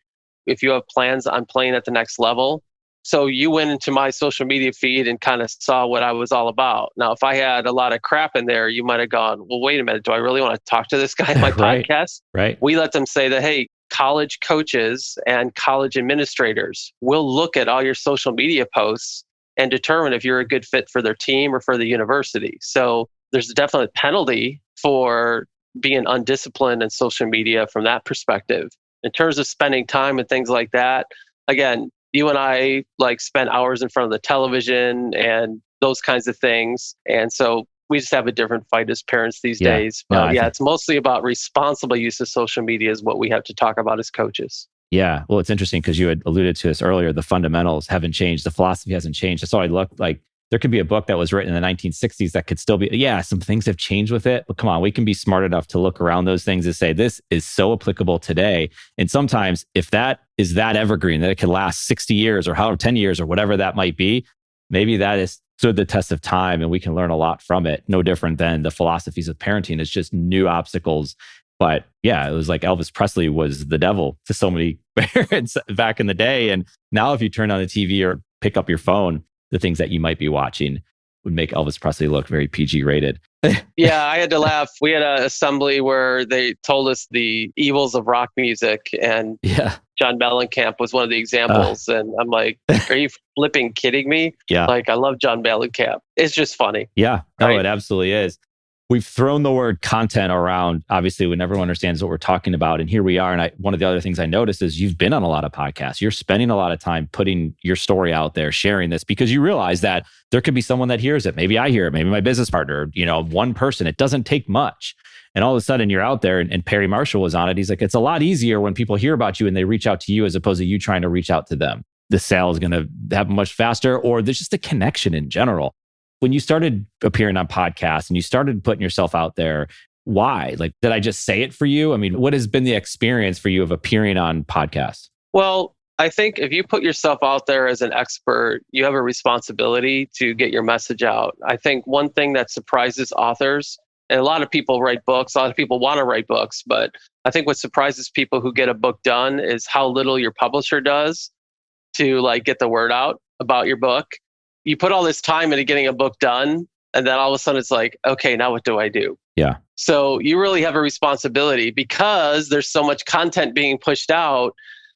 if you have plans on playing at the next level. So you went into my social media feed and kind of saw what I was all about. Now, if I had a lot of crap in there, you might have gone, well, wait a minute, do I really want to talk to this guy on my podcast? Right. We let them say that, hey, college coaches and college administrators will look at all your social media posts and determine if you're a good fit for their team or for the university. So there's a definite penalty for being undisciplined in social media from that perspective. In terms of spending time and things like that, again, you and I like spend hours in front of the television and those kinds of things. And so we just have a different fight as parents these days. But it's mostly about responsible use of social media is what we have to talk about as coaches. Yeah. Well, it's interesting because you had alluded to this earlier. The fundamentals haven't changed. The philosophy hasn't changed. That's all I looked like. There could be a book that was written in the 1960s that could still be, some things have changed with it. But come on, we can be smart enough to look around those things and say, this is so applicable today. And sometimes if that is that evergreen, that it can last 60 years or 10 years or whatever that might be, maybe that has stood the test of time and we can learn a lot from it. No different than the philosophies of parenting. It's just new obstacles. But it was like Elvis Presley was the devil to so many parents back in the day. And now if you turn on the TV or pick up your phone, the things that you might be watching would make Elvis Presley look very PG rated. Yeah, I had to laugh. We had an assembly where they told us the evils of rock music, and John Mellencamp was one of the examples. And I'm like, are you flipping kidding me? Yeah. Like, I love John Mellencamp. It's just funny. Yeah, it absolutely is. We've thrown the word content around, obviously, when everyone understands what we're talking about. And here we are. And one of the other things I noticed is you've been on a lot of podcasts. You're spending a lot of time putting your story out there, sharing this, because you realize that there could be someone that hears it. Maybe I hear it, maybe my business partner, one person. It doesn't take much. And all of a sudden you're out there, and Perry Marshall was on it. He's like, it's a lot easier when people hear about you and they reach out to you as opposed to you trying to reach out to them. The sale is going to happen much faster, or there's just a connection in general. When you started appearing on podcasts and you started putting yourself out there, why? Like, did I just say it for you? I mean, what has been the experience for you of appearing on podcasts? Well, I think if you put yourself out there as an expert, you have a responsibility to get your message out. I think one thing that surprises authors, and a lot of people write books, a lot of people want to write books, but I think what surprises people who get a book done is how little your publisher does to get the word out about your book. You put all this time into getting a book done, and then all of a sudden it's like, okay, now what do I do? Yeah. So you really have a responsibility because there's so much content being pushed out.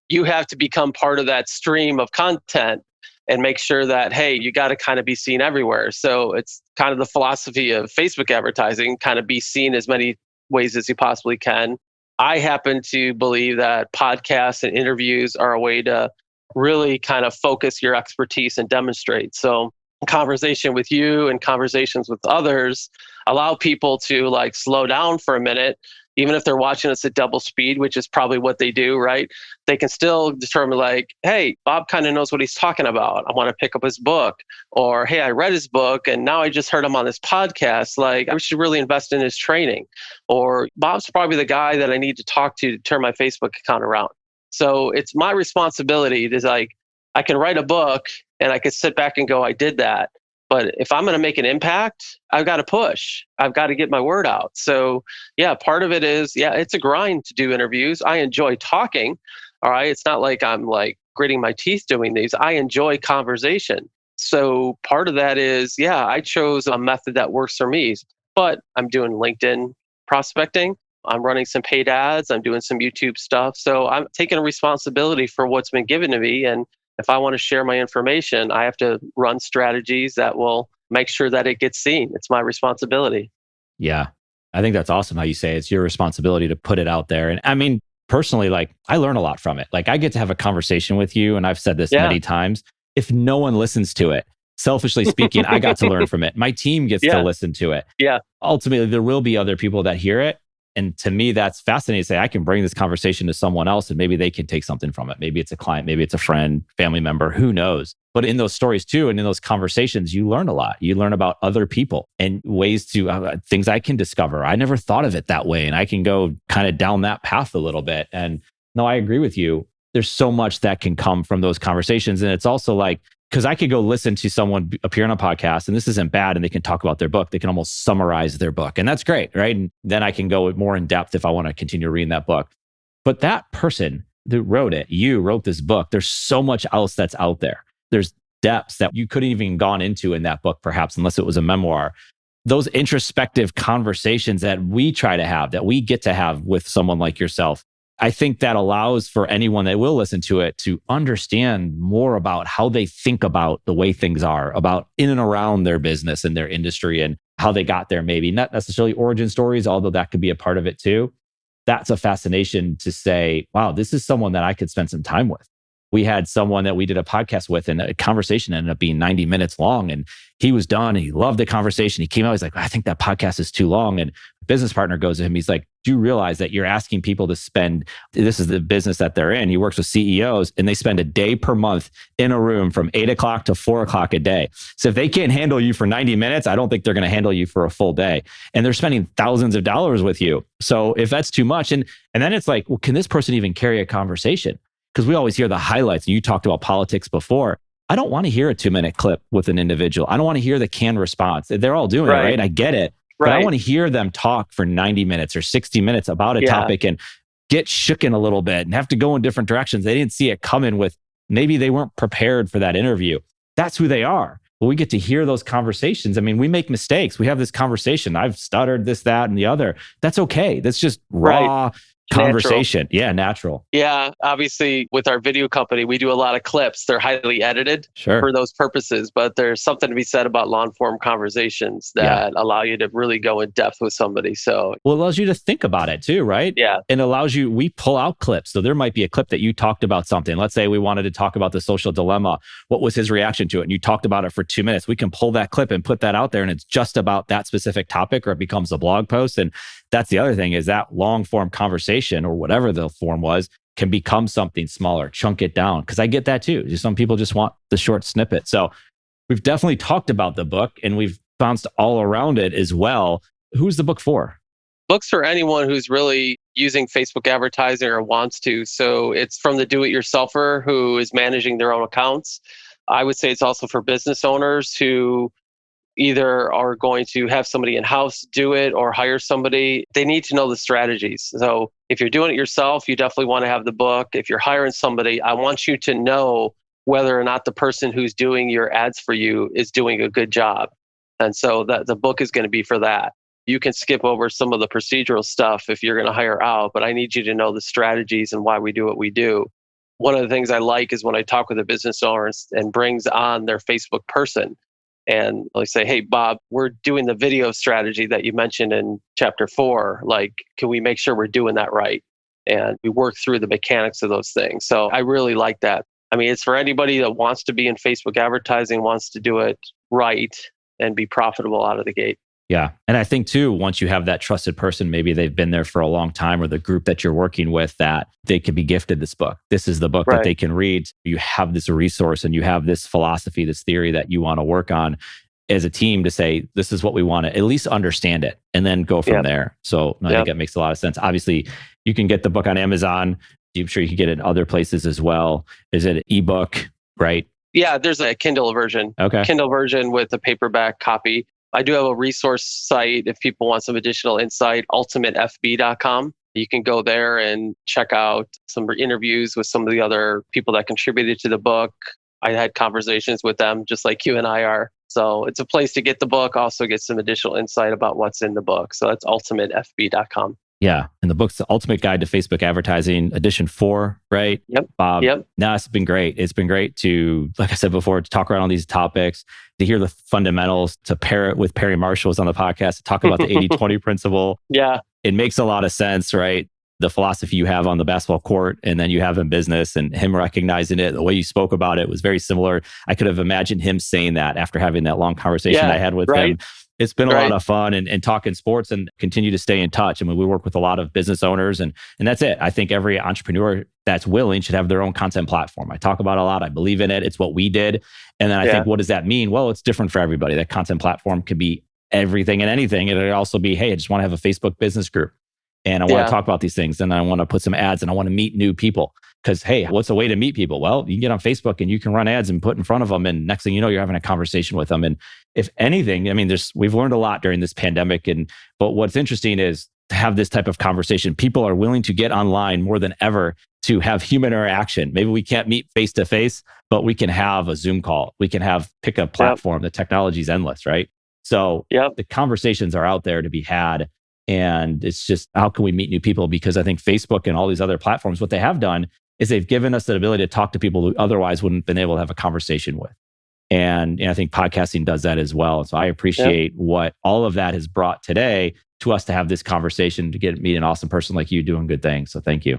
You have to become part of that stream of content and make sure that, hey, you got to kind of be seen everywhere. So it's kind of the philosophy of Facebook advertising, kind of be seen as many ways as you possibly can. I happen to believe that podcasts and interviews are a way to really kind of focus your expertise and demonstrate. So conversation with you and conversations with others allow people to slow down for a minute, even if they're watching us at double speed, which is probably what they do, right? They can still determine hey, Bob kind of knows what he's talking about. I want to pick up his book. Or, hey, I read his book and now I just heard him on this podcast. I should really invest in his training. Or Bob's probably the guy that I need to talk to turn my Facebook account around. So it's my responsibility to I can write a book and I could sit back and go, I did that. But if I'm going to make an impact, I've got to push. I've got to get my word out. So part of it is, it's a grind to do interviews. I enjoy talking. All right. It's not like I'm gritting my teeth doing these. I enjoy conversation. So part of that is, I chose a method that works for me, but I'm doing LinkedIn prospecting. I'm running some paid ads. I'm doing some YouTube stuff. So I'm taking a responsibility for what's been given to me. And if I want to share my information, I have to run strategies that will make sure that it gets seen. It's my responsibility. Yeah. I think that's awesome how you say it's your responsibility to put it out there. And I mean, personally, I learn a lot from it. I get to have a conversation with you, and I've said this many times. If no one listens to it, selfishly speaking, I got to learn from it. My team gets to listen to it. Yeah. Ultimately, there will be other people that hear it. And to me, that's fascinating to say, I can bring this conversation to someone else and maybe they can take something from it. Maybe it's a client, maybe it's a friend, family member, who knows? But in those stories too, and in those conversations, you learn a lot. You learn about other people and ways to, things I can discover. I never thought of it that way. And I can go kind of down that path a little bit. And no, I agree with you. there's so much that can come from those conversations. And it's also like, because I could go listen to someone appear on a podcast, and this isn't bad, and they can talk about their book. They can almost summarize their book. And that's great, right? And then I can go more in depth if I want to continue reading that book. But that person that wrote it, you wrote this book, there's so much else that's out there. There's depths that you couldn't even gone into in that book, perhaps, unless it was a memoir. Those introspective conversations that we try to have, that we get to have with someone like yourself, I think that allows for anyone that will listen to it to understand more about how they think about the way things are, about in and around their business and their industry and how they got there. Maybe not necessarily origin stories, although that could be a part of it too. That's a fascination to say, wow, this is someone that I could spend some time with. We had someone that we did a podcast with, and a conversation ended up being 90 minutes long. And he was done. And he loved the conversation. He came out, he's like, I think that podcast is too long. And a business partner goes to him, he's like, do you realize that you're asking people to spend, this is the business that they're in. He works with CEOs, and they spend a day per month in a room from 8 o'clock to 4 o'clock a day. So if they can't handle you for 90 minutes, I don't think they're going to handle you for a full day. And they're spending thousands of dollars with you. So if that's too much, and then it's like, well, can this person even carry a conversation? Because we always hear the highlights. And you talked about politics before. I don't want to hear a 2-minute clip with an individual. I don't want to hear the canned response. They're all doing it, right? I get it. But I want to hear them talk for 90 minutes or 60 minutes about a topic and get shooken a little bit and have to go in different directions. They didn't see it coming with, maybe they weren't prepared for that interview. That's who they are. But we get to hear those conversations. I mean, we make mistakes. We have this conversation. I've stuttered this, that, and the other. That's okay. That's just raw conversation. Natural. Natural. Yeah. Obviously, with our video company, we do a lot of clips. They're highly edited for those purposes, but there's something to be said about long form conversations that allow you to really go in depth with somebody. So, well, it allows you to think about it too, right? Yeah. And allows you, we pull out clips. So there might be a clip that you talked about something. Let's say we wanted to talk about the social dilemma. What was his reaction to it? And you talked about it for 2 minutes. We can pull that clip and put that out there, and it's just about that specific topic, or it becomes a blog post. And that's the other thing, is that long form conversation, or whatever the form was, can become something smaller, chunk it down. Because I get that too. Some people just want the short snippet. So we've definitely talked about the book, and we've bounced all around it as well. Who's the book for? Book's for anyone who's really using Facebook advertising or wants to. So it's from the do-it-yourselfer who is managing their own accounts. I would say it's also for business owners who either are going to have somebody in-house do it or hire somebody. They need to know the strategies. So if you're doing it yourself, you definitely want to have the book. If you're hiring somebody, I want you to know whether or not the person who's doing your ads for you is doing a good job. And so that the book is going to be for that. You can skip over some of the procedural stuff if you're going to hire out, but I need you to know the strategies and why we do what we do. One of the things I like is when I talk with a business owner and brings on their Facebook person, and like say, hey, Bob, we're doing the video strategy that you mentioned in chapter 4. Like, can we make sure we're doing that right? And we work through the mechanics of those things. So I really like that. I mean, it's for anybody that wants to be in Facebook advertising, wants to do it right and be profitable out of the gate. Yeah. And I think too, once you have that trusted person, maybe they've been there for a long time, or the group that you're working with, that they could be gifted this book. This is the book that they can read. You have this resource, and you have this philosophy, this theory that you want to work on as a team to say, this is what we want to at least understand it, and then go from there. So I think that makes a lot of sense. Obviously, you can get the book on Amazon. I'm sure you can get it in other places as well. Is it an ebook, right? Yeah, there's a Kindle version. Okay. Kindle version with a paperback copy. I do have a resource site if people want some additional insight, ultimatefb.com. You can go there and check out some interviews with some of the other people that contributed to the book. I had conversations with them just like you and I are. So it's a place to get the book, also get some additional insight about what's in the book. So that's ultimatefb.com. Yeah. And the book's The Ultimate Guide to Facebook Advertising, edition 4, right? Yep. Bob. Yep. No, it's been great. It's been great to, like I said before, to talk around on these topics, to hear the fundamentals, to pair it with Perry Marshall's on the podcast, to talk about the 80-20 principle. Yeah. It makes a lot of sense, right? The philosophy you have on the basketball court, and then you have in business, and him recognizing it, the way you spoke about it was very similar. I could have imagined him saying that after having that long conversation I had with him. It's been a lot of fun and talking sports, and continue to stay in touch. I mean, we work with a lot of business owners, and that's it. I think every entrepreneur that's willing should have their own content platform. I talk about it a lot. I believe in it. It's what we did. And then I think, what does that mean? Well, it's different for everybody. That content platform could be everything and anything. And it could also be, hey, I just want to have a Facebook business group. and I want to talk about these things, and I want to put some ads, and I want to meet new people. Because, hey, what's a way to meet people? Well, you can get on Facebook and you can run ads and put in front of them. And next thing you know, you're having a conversation with them. And if anything, I mean, we've learned a lot during this pandemic. But what's interesting is to have this type of conversation. People are willing to get online more than ever to have human interaction. Maybe we can't meet face to face, but we can have a Zoom call. We can pick a platform. The technology is endless, right? So the conversations are out there to be had. And it's just, how can we meet new people? Because I think Facebook and all these other platforms, what they have done is they've given us the ability to talk to people who otherwise wouldn't have been able to have a conversation with. And I think podcasting does that as well. So I appreciate what all of that has brought today to us to have this conversation, to meet an awesome person like you doing good things. So thank you.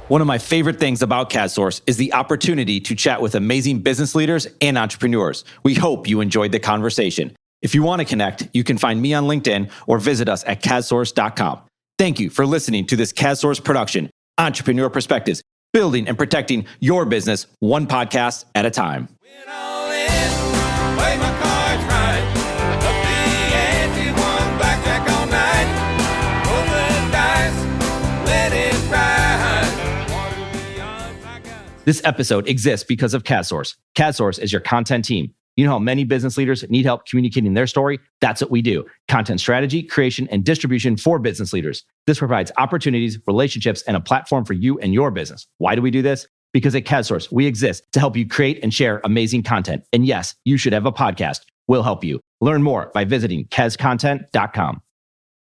One of my favorite things about CADSource is the opportunity to chat with amazing business leaders and entrepreneurs. We hope you enjoyed the conversation. If you want to connect, you can find me on LinkedIn or visit us at cadsource.com. Thank you for listening to this CADSource production, Entrepreneur Perspectives, building and protecting your business one podcast at a time. This episode exists because of CADSource. CADSource is your content team. You know how many business leaders need help communicating their story? That's what we do. Content strategy, creation, and distribution for business leaders. This provides opportunities, relationships, and a platform for you and your business. Why do we do this? Because at CADSource, we exist to help you create and share amazing content. And yes, you should have a podcast. We'll help you. Learn more by visiting cadscontent.com.